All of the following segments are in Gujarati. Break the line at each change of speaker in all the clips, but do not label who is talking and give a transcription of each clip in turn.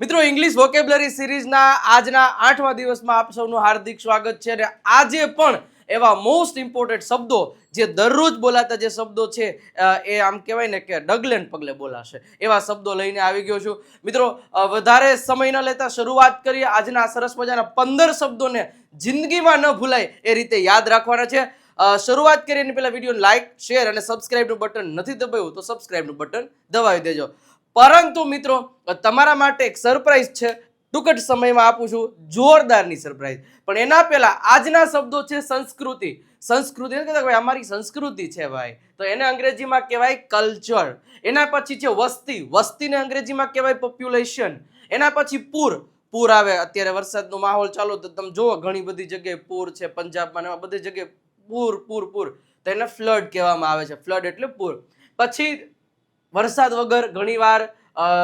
મિત્રો ઇંગ્લિશ વોકેબ્યુલરી સિરીઝના આજના 8મા દિવસમાં આપ સૌનું હાર્દિક સ્વાગત છે અને આજે પણ એવા મોસ્ટ ઇમ્પોર્ટન્ટ શબ્દો જે દરરોજ બોલાતા જે શબ્દો છે એ આમ કહેવાય ને કે ડગલે ને પગલે બોલાશે એવા શબ્દો લઈને આવી ગયો છું મિત્રો વધારે સમય ન લેતા શરૂઆત કરીએ આજના સરસ મજાના 15 શબ્દોને જિંદગીમાં ન ભૂલાય એ રીતે યાદ રાખવાના છે શરૂઆત કરીએ એની પહેલા વિડીયો લાઈક શેર અને સબસ્ક્રાઇબનું બટન નથી દબાવ્યું તો સબસ્ક્રાઇબનું બટન દબાવી દેજો પરંતુ મિત્રો તમારા માટે એક સરપ્રાઈઝ છે ટૂંક જ સમયમાં આપું છું જોરદારની સરપ્રાઈઝ પણ એના પહેલા આજના શબ્દો છે સંસ્કૃતિ સંસ્કૃતિ એટલે કે ભાઈ અમારી સંસ્કૃતિ છે ભાઈ તો એને અંગ્રેજીમાં કહેવાય કલ્ચર એના પછી છે વસ્તી વસ્તીને અંગ્રેજીમાં કહેવાય પોપ્યુલેશન એના પછી પૂર આવે અત્યારે વરસાદનો માહોલ ચાલુ તો તમે જુઓ ઘણી બધી જગ્યાએ પૂર છે પંજાબમાં બધી જગ્યાએ પૂર તો એને ફ્લડ કહેવામાં આવે છે ફ્લડ એટલે પૂર પછી વરસાદ વગર ઘણીવાર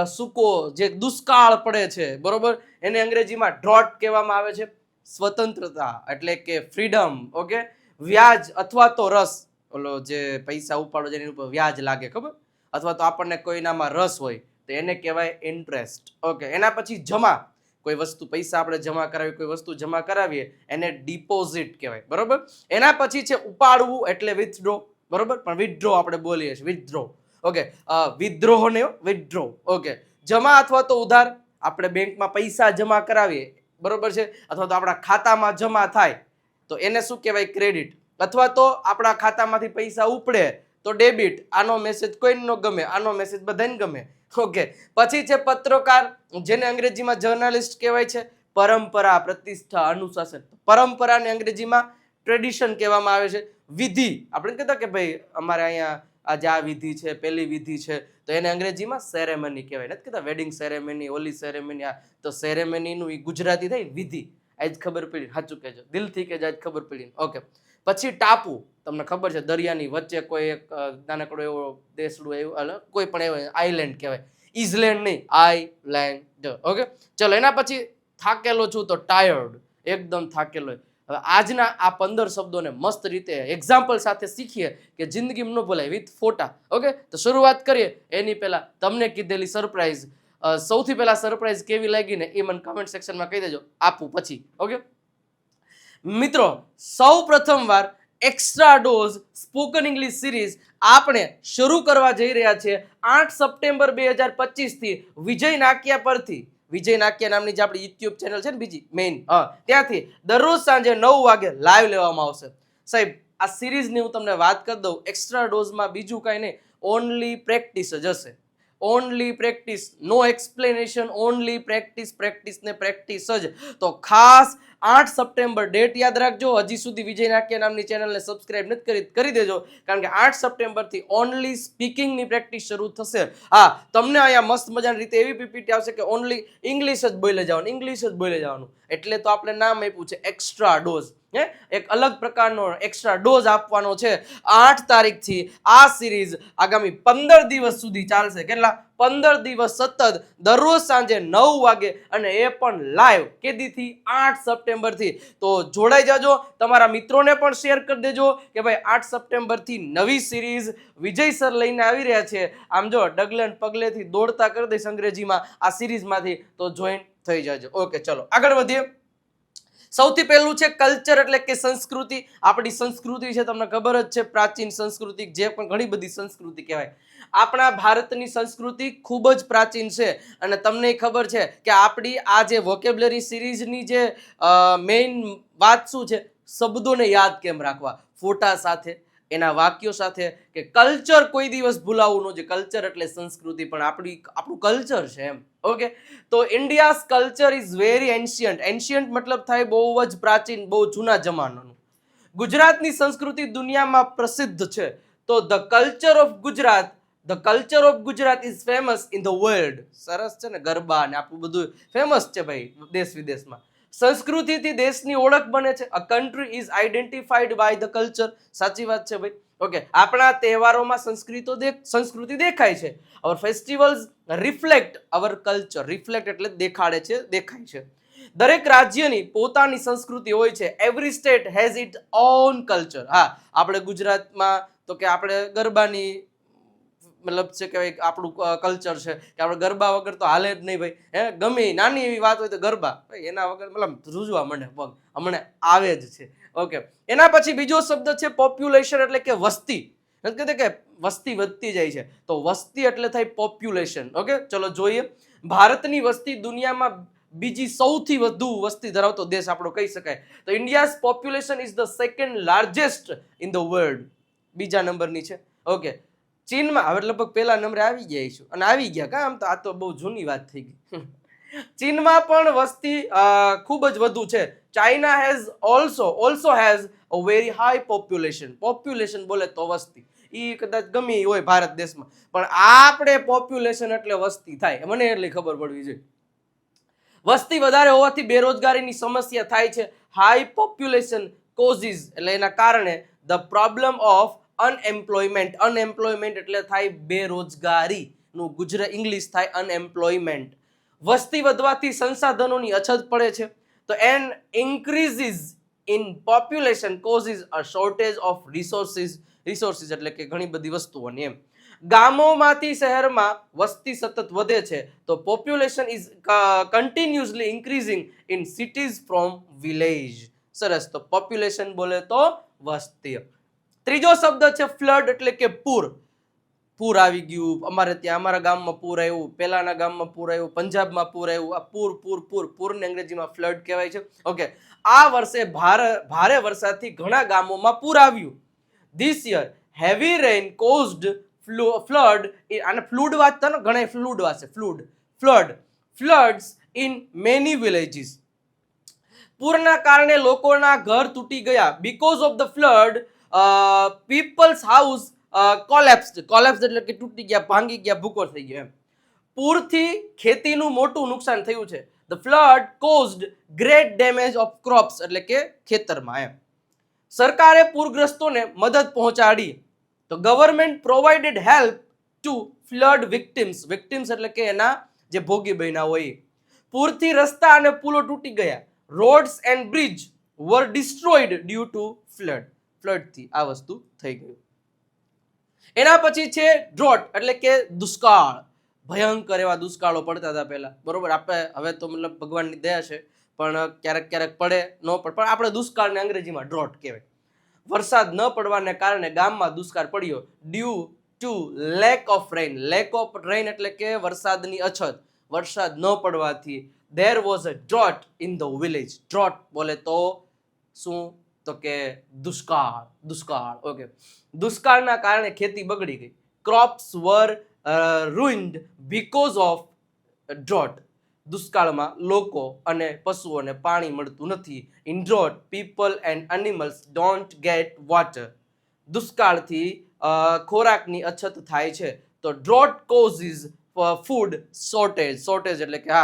સૂકો જે દુષ્કાળ પડે છે બરોબર એને અંગ્રેજીમાં ડ્રોટ કહેવામાં આવે છે સ્વતંત્રતા એટલે કે ફ્રીડમ ઓકે વ્યાજ અથવા તો રસ ઓલો જે પૈસા ઉપાડો જેની ઉપર વ્યાજ લાગે ખબર અથવા તો આપણને કોઈનામાં રસ હોય તો એને કહેવાય ઇન્ટરેસ્ટ ઓકે એના પછી જમા કોઈ વસ્તુ પૈસા આપણે જમા કરાવીએ કોઈ વસ્તુ જમા કરાવીએ એને ડિપોઝિટ કહેવાય બરોબર એના પછી છે ઉપાડવું એટલે વિથડ્રો બરોબર પણ વિથડ્રો આપણે બોલીએ છીએ વિથડ્રો ઓકે વિદ્રોહ ને વિથડ્રો ઓકે જમા અથવા તો ઉધાર આપણે બેંકમાં પૈસા જમા કરાવીએ બરોબર છે અથવા તો આપણા ખાતામાં જમા થાય તો એને શું કહેવાય ક્રેડિટ અથવા તો આપણા ખાતામાંથી પૈસા ઉપડે તો ડેબિટ આનો મેસેજ કોઈને ન ગમે આનો મેસેજ બધાને ગમે ઓકે પછી છે પત્રકાર જેને અંગ્રેજીમાં જર્નાલિસ્ટ કહેવાય છે પરંપરા પ્રતિષ્ઠા અનુશાસન પરંપરાને અંગ્રેજીમાં ટ્રેડિશન કહેવામાં આવે છે વિધિ આપણે કહેતા કે ભાઈ અમારે અહીંયા આજે આ વિધિ છે પેલી વિધિ છે તો એને અંગ્રેજીમાં સેરેમની કહેવાય નથી કહેતા વેડિંગ સેરેમની ઓલી સેરેમની આ તો સેરેમનીનું એ ગુજરાતી થાય વિધિ આજ ખબર પડી સાચું કહેજો દિલથી કહેજો આજ ખબર પડી ઓકે પછી ટાપુ તમને ખબર છે દરિયાની વચ્ચે કોઈ એક નાનકડો એવો દેશડું એવું કોઈ પણ એવો આઈલેન્ડ કહેવાય ઇઝલેન્ડ નહીં આઈલેન્ડ ઓકે ચલો એના પછી થાકેલો છું તો ટાયર્ડ એકદમ થાકેલો હવે આજના આ 15 શબ્દોને મસ્ત રીતે એક્ઝામ્પલ સાથે શીખીએ કે જિંદગીમાં ન ભૂલાય વિથ ફોટા ઓકે તો શરૂઆત કરીએ એની પહેલા તમને કીધેલી સરપ્રાઈઝ સૌથી પહેલા સરપ્રાઈઝ કેવી લાગી ને એ મને કમેન્ટ સેક્શનમાં કહી દેજો આપું પછી ઓકે મિત્રો સૌ પ્રથમવાર extra dose spoken English series આપણે શરૂ કરવા જઈ રહ્યા છીએ 8 સપ્ટેમ્બર 2025 થી વિજય નાક્યા પરથી વિજય નાક્યા નામની જે આપણી યુટ્યુબ ચેનલ છે ને બીજી મેઇન ત્યાંથી દરરોજ સાંજે 9 વાગે લાઈવ લેવામાં આવશે સાહેબ આ સિરીઝની હું તમને વાત કરી દઉં એક્સ્ટ્રા ડોઝમાં બીજું કાંઈ નહીં ઓનલી પ્રેક્ટિસ જ હશે ઓનલી પ્રેક્ટિસ નો એક્સપ્લેનેશન ઓનલી પ્રેક્ટિસ ને પ્રેક્ટિસ જ તો ખાસ 8 સપ્ટેમ્બર ડેટ યાદ રાખજો હજી સુધી વિજય નાક્યા નામની ચેનલને સબસ્ક્રાઇબ નથી કરી દેજો કારણ કે 8 સપ્ટેમ્બરથી ઓનલી સ્પીકિંગની પ્રેક્ટિસ શરૂ થશે હા તમને અહીંયા મસ્ત મજાની રીતે એવી પીપીટી આવશે કે ઓનલી ઇંગ્લિશ જ બોલે જવાનું એટલે તો આપણે નામ આપ્યું છે એક્સ્ટ્રા ડોઝ એક અલગ પ્રકારનો એક્સ્ટ્રા ડોઝ આપવાનો છે 8 તારીખથી આ સિરીઝ આગામી 15 દિવસ સુધી ચાલશે કેટલા 15 દિવસ સતત દરરોજ સાંજે 9 વાગે અને એ પણ લાઈવ કેદીથી 8 સપ્ટેમ્બરથી તો જોડાઈ જાજો તમારા મિત્રોને પણ શેર કરી દેજો કે ભાઈ 8 સપ્ટેમ્બરથી નવી સિરીઝ વિજય સર લઈને આવી રહ્યા છે આમ જો ડગલે પગલેથી દોડતા કરી દઈશ અંગ્રેજીમાં આ સિરીઝમાંથી તો જોઈન થઈ જાજો ઓકે ચલો આગળ વધીએ સૌથી પહેલું છે કલ્ચર એટલે કે સંસ્કૃતિ આપણી સંસ્કૃતિ છે તમને ખબર જ છે પ્રાચીન સંસ્કૃતિ જે પણ ઘણી બધી સંસ્કૃતિ કહેવાય આપણા ભારતની સંસ્કૃતિ ખૂબ જ પ્રાચીન છે અને તમને ખબર છે કે આપણી આ જે વોકેબ્યુલરી સિરીઝની જે મેઇન વાત શું છે શબ્દોને યાદ કેમ રાખવા ફોટા સાથે એના વાક્યો સાથે કે કલ્ચર કોઈ દિવસ ભૂલાવું ન જોઈએ કલ્ચર એટલે સંસ્કૃતિ પણ આપણું કલ્ચર છે એમ ઓકે તો India's culture is very ancient મતલબ થાય બહુ જ પ્રાચીન બહુ જૂના જમાનાનું ગુજરાતની સંસ્કૃતિ દુનિયામાં પ્રસિદ્ધ છે તો the culture of Gujarat is famous in the world સરસ છે ને ગરબા ને આપણું બધું ફેમસ છે ભાઈ દેશ વિદેશમાં સંસ્કૃતિથી દેશની ઓળખ બને છે a country is identified by the culture સાચી વાત છે ભાઈ ઓકે આપણા તહેવારોમાં સંસ્કૃતિ દેખાય છે our festivals reflect our culture reflect એટલે દેખાય છે દરેક રાજ્યની પોતાની સંસ્કૃતિ હોય છે every state has it own culture હા આપણે ગુજરાતમાં તો કે આપણે ગરબાની મતલબ છે કે આપણું કલ્ચર છે કે આપણે ગરબા વગર તો હાલે જ નહીં ભાઈ, ગમે નાની એવી વાત હોય તો ગરબા, ભાઈ એના વગર મતલબ રૂજવા મને પગ હમણાં આવે જ છે. ઓકે, એના પછી બીજો શબ્દ છે પોપ્યુલેશન એટલે કે વસ્તી. નથી કહેતા કે વસ્તી વધતી જાય છે, તો વસ્તી એટલે થાય પોપ્યુલેશન. ઓકે, ચલો જોઈએ. ભારતની વસ્તી દુનિયામાં બીજી સૌથી વધુ વસ્તી ધરાવતો દેશ આપણો કહી શકાય. તો India's population is the second largest in the world. બીજા નંબરની છે. ઓકે, ચીનમાં હવે લગભગ પહેલા નંબરે આવી ગયા છું, અને આવી ગયા કા, આમ તો આ તો બહુ જૂની વાત થઈ ગઈ. ચીનમાં પણ વસ્તી ખૂબ જ વધુ છે. China has also has a very high population. Population બોલે તો વસ્તી, એ કદાચ ગમે હોય ભારત દેશમાં, પણ આપણે પોપ્યુલેશન એટલે વસ્તી થાય, મને એટલી ખબર પડવી જોઈએ. વસ્તી વધારે હોવાથી બેરોજગારીની સમસ્યા થાય છે. હાઈ પોપ્યુલેશન કોઝિસ એટલે એના કારણે the problem of unemployment. Unemployment એટલે થાય બેરોજગારી, નું ગુજરાત ઇંગ્લિશ થાય અનએમ્પ્લોયમેન્ટ. વસ્તી વધવાથી સંસાધનોની અછત પડે છે. તો an increases in population causes a shortage of resources એટલે કે ઘણી બધી વસ્તુઓની એમ. ગામોમાંથી શહેરમાં વસ્તી સતત વધે છે, તો population is continuously increasing in cities from village. સરસ, તો પોપ્યુલેશન બોલે તો વસ્તી. ત્રીજો શબ્દ છે ફ્લડ એટલે કે પૂર. પૂર આવી ગયું અમારે ત્યાં, અમારા ગામમાં પૂર આવ્યું, પેલાના ગામમાં પૂર આવ્યું, પંજાબમાં પૂર આવ્યું. આ પૂરને અંગ્રેજીમાં ફ્લડ કહેવાય છે. ઓકે, આ વર્ષે ભારે વરસાદથી ઘણા ગામોમાં પૂર આવ્યું. This year heavy rain caused flood. આને ફ્લૂડ વાંચતા ને, ઘણા ફ્લૂડ વાંચે, ફ્લડ્સ ઇન મેની વિલેજીસ. પૂરના કારણે લોકોના ઘર તૂટી ગયા. Because of the flood peoples house collapsed એટલે કે તૂટી ગયા, ભાંગી ગયા, ભૂકો થઈ ગયો એમ. પૂરથી ખેતીનું મોટું નુકસાન થયું છે. The flood caused great damage of crops એટલે કે ખેતરમાં એમ. સરકારે પૂરગ્રસ્તોને મદદ પહોંચાડી. તો government provided help to flood victims. Victims એટલે કે એના જે ભોગી બન્યા હોય. પૂરથી રસ્તા અને પુલો તૂટી ગયા. Roads and bridge were destroyed due to flood. ફ્લડથી આ વસ્તુ થઈ ગયું. એના પછી છે ડ્રોટ એટલે કે દુષ્કાળ. ભયંકર એવા દુષ્કાળો પડતા હતા પહેલા, બરોબર. આપણે હવે તો મતલબ ભગવાનની દયા છે, પણ ક્યારેક ક્યારેક પડે, ન પડે, પણ આપણે દુષ્કાળને અંગ્રેજીમાં ડ્રોટ કહેવાય. વરસાદ ન પડવાને કારણે ગામમાં દુષ્કાળ પડ્યો. Due to lack of rain. Lack of rain એટલે કે વરસાદની અછત. વરસાદ ન પડવાથી there was a drought in the village. drought બોલે તો શું, તો કે દુષ્કાળ. ઓકે, દુષ્કાળના કારણે ખેતી બગડી ગઈ. Crops were ruined because of drought. દુષ્કાળમાં લોકો અને પશુઓને પાણી મળતું નથી. In drought people and animals don't get water. દુષ્કાળથી ખોરાકની અછત થાય છે. તો drought causes food shortage એટલે કે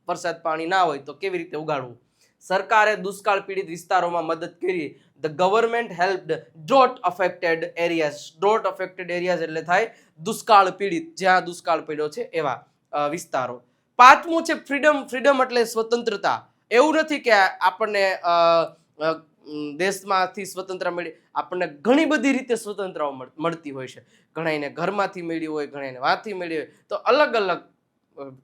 વરસાદ પાણી ના હોય તો કેવી રીતે ઉગાડવું. સરકારે દુષ્કાળ પીડિત વિસ્તારોમાં મદદ કરી. The government હેલ્પ્ડ drought affected areas. Drought affected areas એટલે થાય દુષ્કાળ પીડિત, જ્યાં દુષ્કાળ પડ્યો છે એવા વિસ્તારો. પાંચમું છે ફ્રીડમ. ફ્રીડમ એટલે સ્વતંત્રતા. એવું નથી કે આપણને દેશમાંથી સ્વતંત્રતા મળી, આપણને ઘણી બધી રીતે સ્વતંત્રતા મળતી હોય છે. ઘણાને ઘરમાંથી મળી હોય, ઘણાને વાંથી મળી હોય, તો અલગ અલગ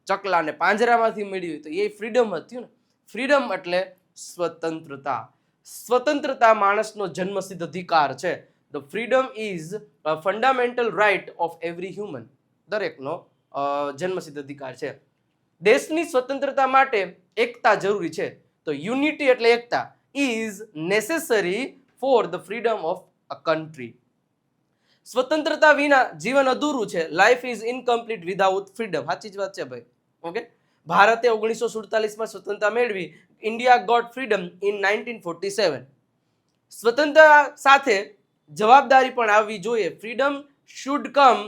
ચકલાને પાંજરામાંથી મળી હોય, તો એ ફ્રીડમ હતી ને. ફ્રીડમ એટલે સ્વતંત્રતા. સ્વતંત્રતા માણસનો જન્મસિદ્ધ અધિકાર છે. The freedom is a fundamental right of every human. દરેકનો જન્મસિદ્ધ અધિકાર છે. દેશની સ્વતંત્રતા માટે એકતા જરૂરી છે. તો યુનિટી એટલે એકતા is necessary for the freedom of a country. સ્વતંત્રતા વિના જીવન અધૂરું છે. Life is incomplete without freedom. સાચી જ વાત છે ભાઈ. ઓકે, ભારતે 1947માં સ્વતંત્રતા મેળવી. India got freedom in 1947. સ્વતંત્રતા સાથે જવાબદારી પણ આવવી જોઈએ. Freedom should come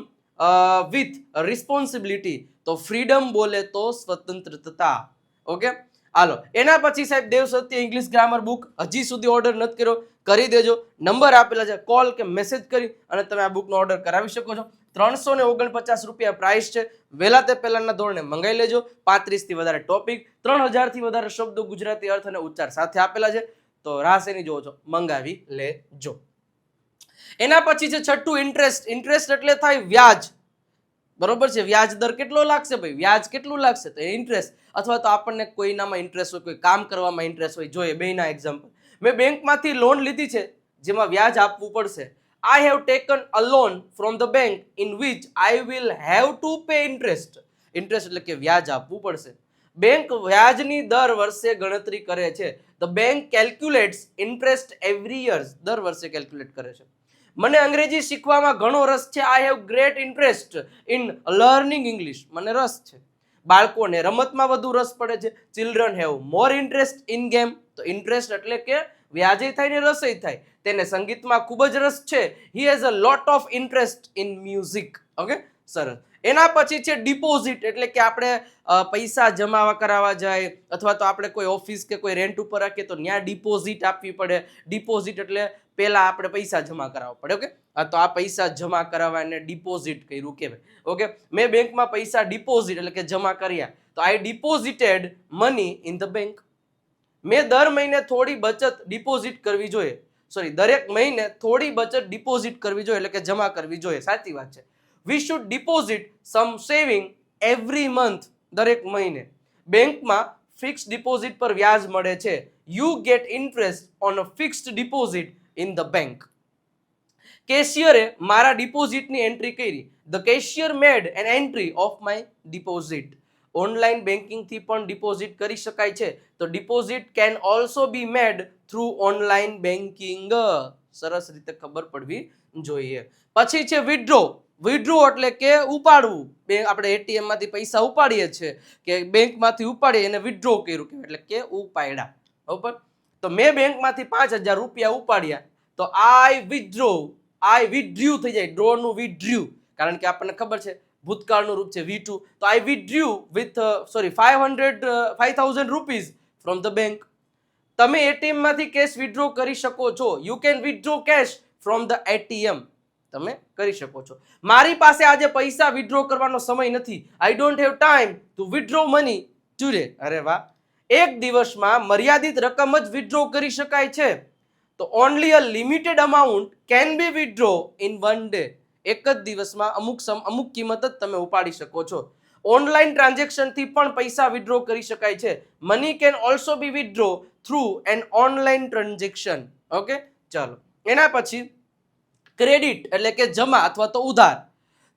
with responsibility. તો ફ્રીડમ બોલે તો સ્વતંત્રતા. ઓકે, હાલો. એના પછી સાહેબ Dev Satya English grammar book હજી સુધી ઓર્ડર નથી કર્યો, કરી દેજો. નંબર આપેલા છે, કોલ કે મેસેજ કરી અને તમે આ બુકનો ઓર્ડર કરાવી શકો છો. 349 રૂપિયા પ્રાઇસ છે. વહેલા તે પહેલાના ધોરણે મંગાવી લેજો. 35 થી વધારે ટોપિક, 3000 થી વધારે શબ્દો ગુજરાતી અર્થ અને ઉચ્ચાર સાથે આપેલા છે. તો રાસ એની જોવો છો, મંગાવી લેજો. એના પછી છે છઠ્ઠું ઇન્ટરેસ્ટ. ઇન્ટરેસ્ટ એટલે થાય વ્યાજ. બરોબર છે. વ્યાજ દર કેટલો લાગશે ભાઈ? વ્યાજ કેટલું લાગશે? તો ઇન્ટરેસ્ટ, અથવા તો આપણને કોઈનામાં ઇન્ટરેસ્ટ હોય, કોઈ કામ કરવામાં ઇન્ટરેસ્ટ હોય. જોઈએ બેના એક્ઝામ્પલ. મેં બેંકમાંથી લોન લીધી છે જેમાં વ્યાજ આપવું પડશે. I have taken a loan from the bank in which I will have to pay interest. Interest એટલે કે વ્યાજ આપવું પડશે. બેંક વ્યાજની દર વર્ષે ગણતરી કરે છે. The bank calculates interest every year. દર વર્ષે કેલ્ક્યુલેટ કરે છે. મને અંગ્રેજી શીખવામાં ઘણો રસ છે. I have great interest in learning English. મને રસ છે. બાળકોને રમતમાં વધુ રસ પડે છે. Children have more interest in game. તો ઇન્ટરેસ્ટ એટલે કે વ્યાજે થાય ને રસઈ થાય. તેને સંગીતમાં ખૂબ જ રસ છે. He has a lot of interest in music. Okay, સરસ. એના પછી છે ડિપોઝિટ, એટલે કે આપણે પૈસા જમા કરાવવા જાય, અથવા તો આપણે કોઈ ઓફિસ કે કોઈ રેન્ટ ઉપર રાખીએ તો ત્યાં ડિપોઝિટ આપવી પડે. ડિપોઝિટ એટલે પહેલા આપણે પૈસા જમા કરાવવા પડે. ઓકે, તો આ પૈસા જમા કરાવવાને ડિપોઝિટ કર્યું કહેવાય. ઓકે, મેં બેંકમાં પૈસા ડિપોઝિટ એટલે કે જમા કર્યા, તો I deposited money in the bank. મેં દર મહિને થોડી બચત ડિપોઝિટ કરવી જોઈએ. દરેક મહિને થોડી બચત ડિપોઝિટ કરવી જોઈએ, એટલે કે જમા કરવી જોઈએ. સાચી વાત છે. We should deposit some saving every month. દરેક મહિને. બેંકમાં ફિક્સ ડિપોઝિટ પર વ્યાજ મળે છે. You get interest on a fixed deposit in the bank. કેશિયરે મારા ડિપોઝિટની એન્ટ્રી કરી. The cashier made an entry of my deposit. Online બેન્કિંગથી પણ ડિપોઝિટ કરી શકાય છે. તો deposit can also be made through online banking. સરસ રીતે ખબર પડવી જોઈએ. પછી છે વિથડ્રો. વિથડ્રો એટલે કે ઉપાડવું. આપણે એટીએમ માંથી પૈસા ઉપાડીએ છીએ કે બેંકમાંથી ઉપાડીએ એને વિથડ્રો કર્યું, એટલે કે ઉપાડ્યા. બરોબર. તો મેં બેંકમાંથી 5,000 રૂપિયા ઉપાડ્યા, તો આઈ વિથડ્રુ થઈ જાય. ડ્રો નું વિથડ્રુ, કારણ કે આપણને ખબર છે ભૂતકાળનું રૂપ છે V2. તો I withdrew with 5,000 rupees from the bank. તમે એટીએમ માંથી કેશ વિથડ્રો કરી શકો છો. You can withdraw cash from the ATM. તમે કરી શકો છો. મારી પાસે આજે પૈસા વિથડ્રો કરવાનો સમય નથી. I don't have time to withdraw money today. અરે વાહ. એક દિવસમાં મર્યાદિત રકમ જ વિથડ્રો કરી શકાય છે. તો only a limited amount can be withdraw in one day. એક જ દિવસમાં અમુક કિંમત જ તમે ઉપાડી શકો છો. ઓનલાઈન ટ્રાન્ઝેક્શન થી પણ પૈસા વિથડ્રો કરી શકાય છે. Money can also be withdraw through an online transaction. Okay, ચાલો. એના પછી ક્રેડિટ એટલે કે જમા અથવા તો ઉધાર.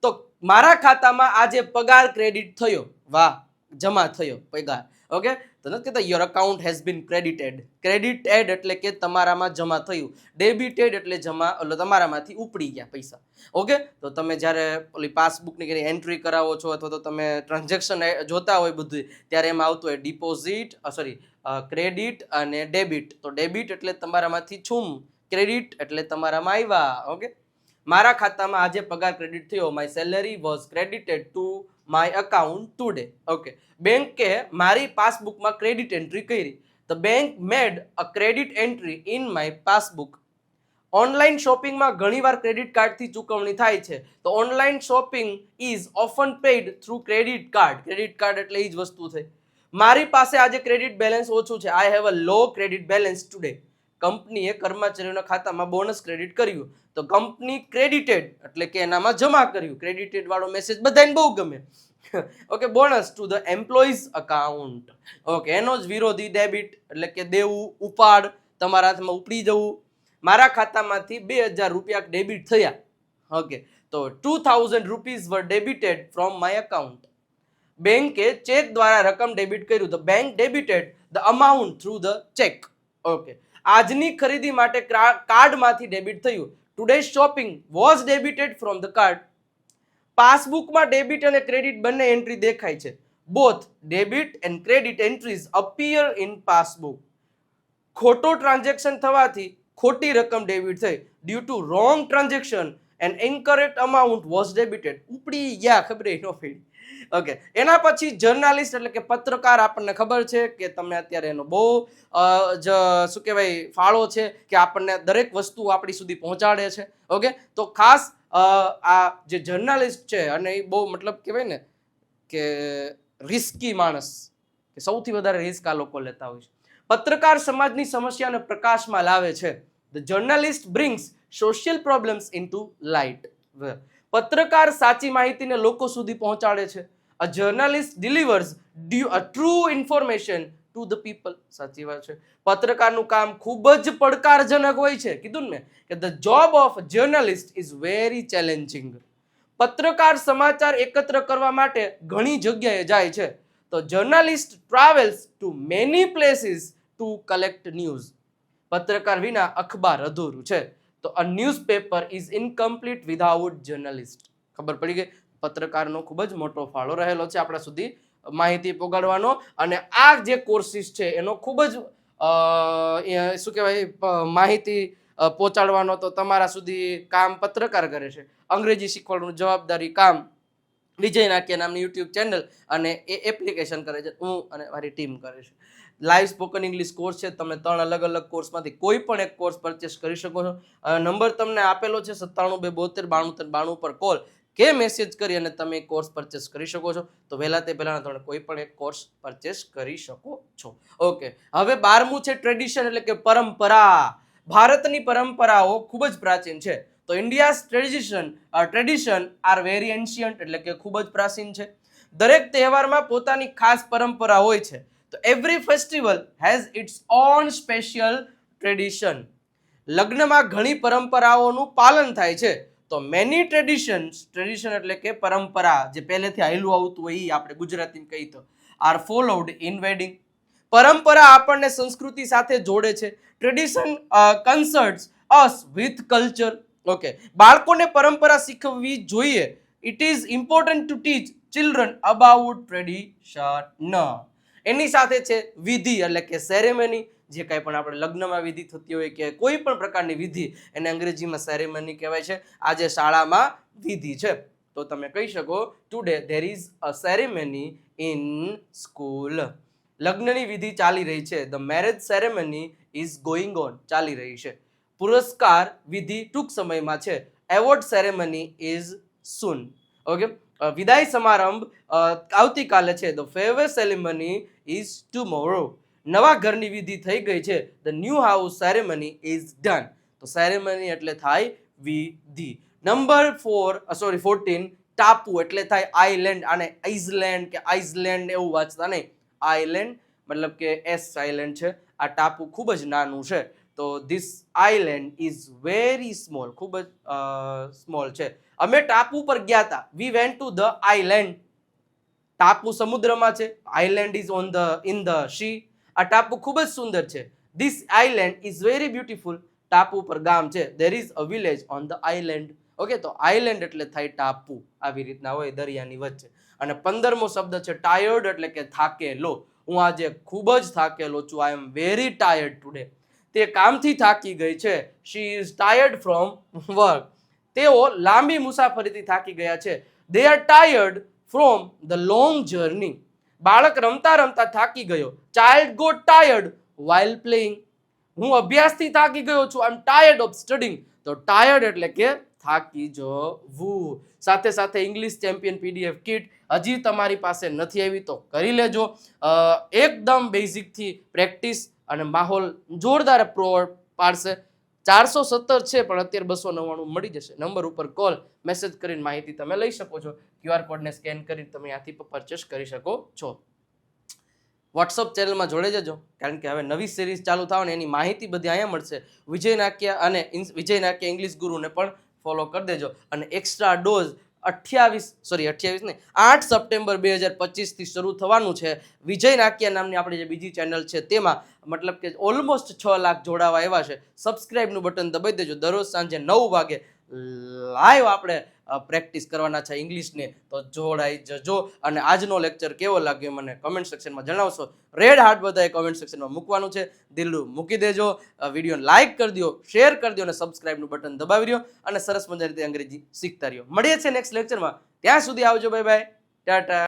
તો મારા ખાતામાં આજે પગાર ક્રેડિટ થયો. વાહ, જમા થયો પગાર. ઓકે, તો નથી કહેતા your account has been credited. Credited એટલે કે તમારામાં જમા થયું. ડેબિટેડ એટલે જમા, એટલે તમારામાંથી ઉપડી ગયા પૈસા. ઓકે, તો તમે જ્યારે ઓલી પાસબુકની એન્ટ્રી કરાવો છો, અથવા તો તમે ટ્રાન્ઝેક્શન જોતા હોય બધું, ત્યારે એમાં આવતું હોય ડિપોઝિટ, ક્રેડિટ અને ડેબિટ. તો ડેબિટ એટલે તમારામાંથી છૂમ, ક્રેડિટ એટલે તમારામાં આવ્યા. ઓકે, મારા ખાતામાં આજે પગાર ક્રેડિટ થયો. My salary was credited to my account today. Okay, બેંકે મારી પાસબુકમાં ક્રેડિટ એન્ટ્રી કરી. The bank made a credit entry in my passbook. Online શોપિંગમાં ઘણીવાર ક્રેડિટ કાર્ડથી ચૂકવણી થાય છે. તો online shopping is often paid through credit card. Credit card એટલે એ જ વસ્તુ થઈ. મારી પાસે આજે ક્રેડિટ બેલેન્સ ઓછું છે. I have a low credit balance today. કંપનીએ કર્મચારીઓના ખાતામાં બોનસ ક્રેડિટ કર્યું. તો કંપની ક્રેડિટેડ એટલે કે એનામાં જમા કર્યું. ક્રેડિટેડ વાળો મેસેજ બધાને બહુ ગમે. Okay, bonus to the employees account. Okay, એનો જ વિરોધી ડેબિટ એટલે કે દેવું, ઉપાડ, તમારા હાથમાં ઉપડી જવું. મારા ખાતામાંથી 2,000 રૂપિયા ડેબિટ થયા. ઓકે, તો 2,000 rupees were debited from my account. બેંકે ચેક દ્વારા રકમ ડેબિટ કર્યું. The bank debited the amount through the cheque. Okay, આજની ખરીદી માટે કાર્ડમાંથી ડેબિટ થયું. Today shopping was debited from the card. પાસબુકમાં ડેબિટ અને ક્રેડિટ બંને એન્ટ્રી દેખાય છે. Both debit and credit entries appear in passbook. ખોટો ટ્રાન્ઝેક્શન થવાથી ખોટી રકમ ડેબિટ થઈ. Due to wrong transaction and incorrect amount was ડેબિટેડ. ઉપડી ગયા, ખબર ન પડી. ઓકે, એના પછી જર્નાલિસ્ટ એટલે કે પત્રકાર. આપણને ખબર છે કે તમે અત્યારે એનો બહુ શું કહેવાય ફાળો છે કે આપણને દરેક વસ્તુ આપણી સુધી પહોંચાડે છે. ઓકે, તો ખાસ આ જે જર્નાલિસ્ટ છે, અને એ બહુ મતલબ કહેવાય ને કે રિસ્કી માણસ, કે સૌથી વધારે રિસ્ક આ લોકો લેતા હોય છે. પત્રકાર સમાજની સમસ્યાને પ્રકાશમાં લાવે છે. The journalist brings social problems into light. પત્રકાર સાચી માહિતીને લોકો સુધી પહોંચાડે છે. A journalist delivers true information to the people. સાચી વાત છે. પત્રકારનું કામ ખૂબ જ પડકારજનક હોય છે. કીધું ને કે the job of journalist is very challenging. પત્રકાર સમાચાર એકત્ર કરવા માટે ઘણી જગ્યાએ જાય છે. તો journalist travels to many places to collect news. પત્રકાર વિના અખબાર અધૂરું છે. તો a newspaper is incomplete without journalist. ખબર પડી ગઈ. પત્રકારનો ખૂબ જ મોટો ફાળો રહેલો છે આપણા સુધી માહિતી પહોંચાડવાનો. અને આ જે કોર્સિસ છે એનો ખૂબ જ શું કહેવાય માહિતી પહોંચાડવાનો તો તમારા સુધી કામ પત્રકાર કરે છે. અંગ્રેજી શીખવાનું જવાબદારી કામ વિજય નાક્યા નામની યુટ્યુબ ચેનલ અને એ એપ્લિકેશન કરે છે, હું અને મારી ટીમ કરે છે. લાઈવ સ્પોકન ઇંગ્લિશ કોર્સ છે. તમે 3 અલગ અલગ કોર્સમાંથી કોઈ પણ એક કોર્સ પરચેસ કરી શકો છો. નંબર તમને આપેલો છે 97 272 92 પર કોલ કે મેસેજ કરી અને તમે કોર્સ પરચેસ કરી શકો છો. તો વહેલા તે પહેલાના તમે કોઈ પણ એક કોર્સ પરચેસ કરી શકો છો. ઓકે, હવે 12મું છે ટ્રેડિશન એટલે કે પરંપરા. ભારતની પરંપરાઓ ખૂબ જ પ્રાચીન છે. તો India's tradition are very ancient એટલે કે ખૂબ જ પ્રાચીન છે. દરેક તહેવારમાં પોતાની ખાસ પરંપરા હોય છે. તો every festival has it's on special tradition. લગ્નમાં ઘણી પરંપરાઓનું પાલન થાય છે. તો મેની ટ્રેડિશન એટલે કે પરંપરા જે પહેલેથી હાલ્યું આવતું હોય એ આપણે ગુજરાતીમાં કહીએ તો આર ફોલોડ ઇન વેડિંગ. પરંપરા આપણને સંસ્કૃતિ સાથે જોડે છે. Tradition connects us with culture. Okay, બાળકોને પરંપરા શીખવવી જોઈએ. It is important to teach children about tradition. એની સાથે છે વિધિ એટલે કે સેરેમની. જે કંઈ પણ આપણે લગ્નમાં વિધિ થતી હોય કે કોઈ પણ પ્રકારની વિધિ એને અંગ્રેજીમાં સેરેમની કહેવાય છે. આજે શાળામાં વિધિ છે તો તમે કહી શકો today there is a ceremony in school. લગ્નની વિધિ ચાલી રહી છે. The marriage ceremony is going on. ચાલી રહી છે. પુરસ્કાર વિધિ ટૂંક સમયમાં છે. Award ceremony is soon. Okay, વિદાય સમારંભ આવતીકાલે છે. The farewell ceremony is tomorrow. નવા ઘરની વિધિ થઈ ગઈ છે. The new house ceremony is done. તો સેરેમની એટલે થાય વિધિ. નંબર 14 ટાપુ એટલે થાય આઇલેન્ડ. આને આઇસલેન્ડ કે આઇસલેન્ડ એવું વાંચતા નહીં. આઇલેન્ડ મતલબ કે એસ આઇલેન્ડ છે. આ ટાપુ ખૂબ જ નાનું છે. તો this island is very small. ખૂબ જ સ્મોલ છે. અમે ટાપુ પર ગયા હતા. We went to the island. ટાપુ સમુદ્રમાં છે. Island is in the sea. આ ટાપુ ખૂબ જ સુંદર છે. This island is very beautiful. ટાપુ પર ગામ છે. There is a village on the island. Okay, તો આઇલેન્ડ એટલે થાય ટાપુ. આવી રીતના હોય દરિયાની વચ્ચે. અને 15મો શબ્દ છે ટાયર્ડ એટલે કે થાકેલો. હું આજે ખૂબ જ થાકેલો છું. I am very tired today. તે કામથી થાકી ગઈ છે. She is tired from work. તેઓ લાંબી મુસાફરીથી થાકી ગયા છે. They are tired from the long journey. બાળક રમતા રમતા થાકી ગયો. Child got tired while playing. હું અભ્યાસથી થાકી ગયો છું. I am tired of studying. તો ટાયર્ડ એટલે કે થાકી જવું. સાથે સાથે ઇંગ્લિશ ચેમ્પિયન પીડીએફ કિટ હજી તમારી પાસે નથી આવી તો કરી લેજો. એકદમ બેઝિકથી પ્રેક્ટિસ અને માહોલ જોરદાર પાડશે. 417 છે પણ અત્યારે 299 મળી જશે. નંબર ઉપર કોલ મેસેજ કરીને માહિતી તમે લઈ શકો છો. QR કોડને સ્કેન કરીને તમે ત્યાંથી પરચેસ કરી શકો છો. વોટ્સઅપ ચેનલમાં જોડે જજો કારણ કે હવે નવી સિરીઝ ચાલુ થવાની એની માહિતી બધી અહીંયા મળશે. વિજય નાક્યા અને વિજય નાક્યા ઇંગ્લિશ ગુરુને પણ ફોલો કરી દેજો. અને એક્સ્ટ્રા ડોઝ 8 સપ્ટેમ્બર 2025 થી શરૂ થવાનું છે. વિજય નાક્યા નામની આપણી જે બીજી ચેનલ છે તેમાં મતલબ કે ઓલમોસ્ટ 6 લાખ જોડાવા એવા છે. સબસ્ક્રાઇબનું બટન દબાવી દેજો. દરરોજ સાંજે 9 વાગે લાઈવ આપણે પ્રેક્ટિસ કરવાના છે ઇંગ્લિશને. તો જોડાઈ જજો. અને આજનો લેક્ચર કેવો લાગ્યો મને કમેન્ટ સેક્શનમાં જણાવશો. રેડ હાર્ટ બધાએ કમેન્ટ સેક્શનમાં મૂકવાનું છે. દિલ્લું મૂકી દેજો. વિડીયો લાઈક કરી દો, શેર કરી દો અને સબસ્ક્રાઇબનું બટન દબાવી દો અને સરસ મજાની રીતે અંગ્રેજી શીખતા રહ્યો. મળીએ છીએ નેક્સ્ટ લેક્ચરમાં. ત્યાં સુધી આવજો. Bye bye, Tata.